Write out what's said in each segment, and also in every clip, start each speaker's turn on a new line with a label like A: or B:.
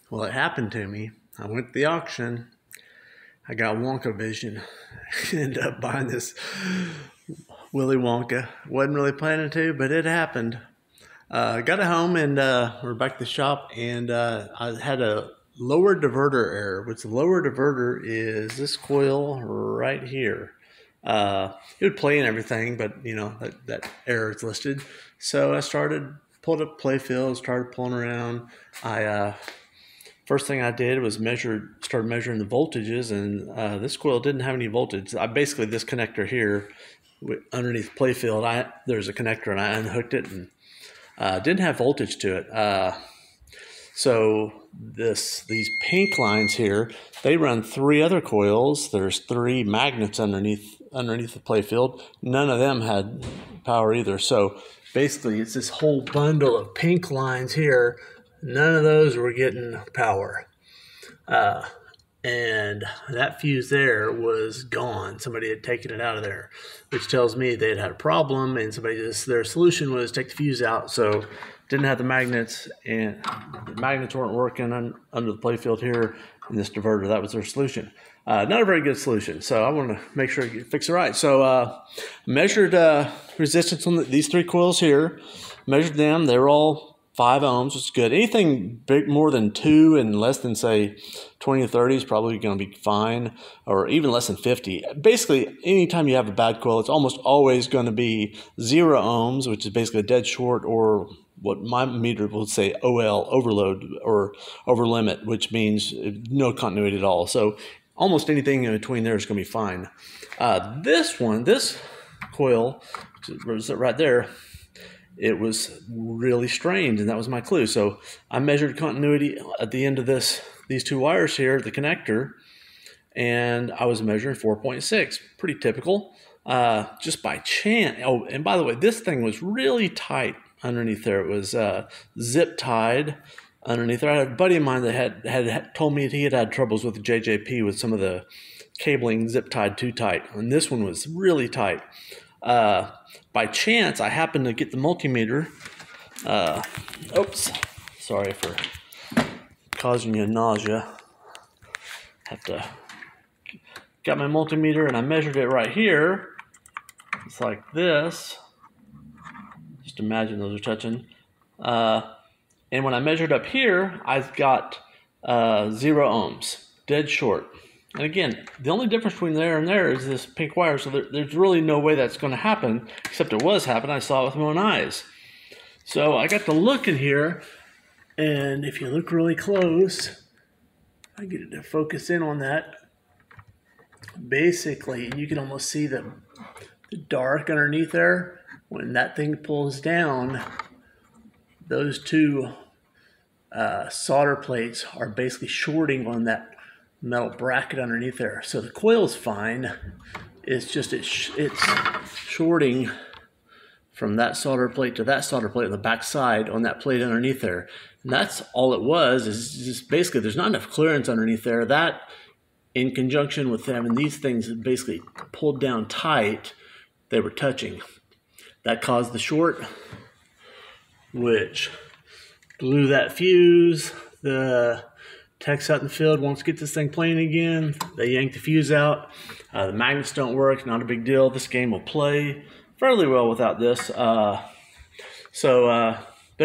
A: Well, it happened to me. I went to the auction. I got Wonka vision. Ended up buying this Willy Wonka. Wasn't really planning to, but it happened. Got it home and we're back to the shop, and I had a lower diverter error. Which the lower diverter is this coil right here. It would play and everything, but you know that error is listed. So I pulled up playfield, started pulling around. First thing I did was started measuring the voltages, and this coil didn't have any voltage. Basically this connector here, underneath playfield, there's a connector, and I unhooked it, and didn't have voltage to it. So these pink lines here, they run 3 other coils. There's 3 magnets underneath the playfield. None of them had power either. So basically it's this whole bundle of pink lines here. None of those were getting power. And that fuse there was gone. Somebody had taken it out of there, which tells me they had a problem, and their solution was take the fuse out. So didn't have the magnets, and the magnets weren't working under the playfield here in this diverter. That was their solution. Not a very good solution, so I want to make sure I fix it right. So measured resistance on these 3 coils here, measured them. They were all 5 ohms, which is good. Anything big more than 2 and less than, say, 20 or 30 is probably going to be fine, or even less than 50. Basically, anytime you have a bad coil, it's almost always going to be 0 ohms, which is basically a dead short, or what my meter will say OL, overload, or over limit, which means no continuity at all. So almost anything in between there is going to be fine. This coil, was right there, it was really strained, and that was my clue. So I measured continuity at the end of these 2 wires here, the connector, and I was measuring 4.6. Pretty typical. Just by chance. Oh, and by the way, this thing was really tight underneath there. It was zip tied underneath there. I had a buddy of mine that had told me that he had had troubles with the JJP with some of the cabling zip tied too tight, and this one was really tight. By chance, I happened to get the multimeter. Oops, sorry for causing you nausea. Got my multimeter, and I measured it right here. It's like this. Just imagine those are touching. And when I measured up here, I've got 0 ohms, dead short. And again, the only difference between there and there is this pink wire, so there's really no way that's going to happen, except it was happening. I saw it with my own eyes. So I got to look in here, and if you look really close, I get it to focus in on that. Basically, you can almost see the dark underneath there. When that thing pulls down, those 2 solder plates are basically shorting on that metal bracket underneath there. So the coil's fine. It's just it's shorting from that solder plate to that solder plate on the back side on that plate underneath there. And that's all it was, is just basically there's not enough clearance underneath there. That, in conjunction with having these things basically pulled down tight, they were touching. That caused the short, which blew that fuse. The techs out in the field wants to get this thing playing again. They yanked the fuse out. The magnets don't work, not a big deal. This game will play fairly well without this. But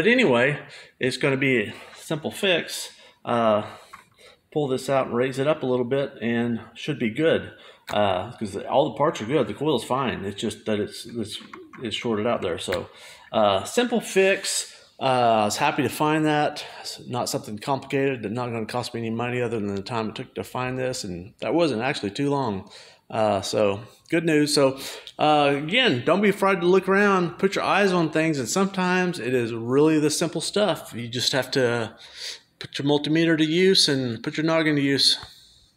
A: anyway, it's going to be a simple fix. Pull this out and raise it up a little bit, and should be good. Because all the parts are good. The coil's fine. It's just that it's shorted out there. So simple fix. I was happy to find that. It's not something complicated, not going to cost me any money other than the time it took to find this, and that wasn't actually too long. So good news. So again, don't be afraid to look around, put your eyes on things, and sometimes it is really the simple stuff. You just have to put your multimeter to use and put your noggin to use.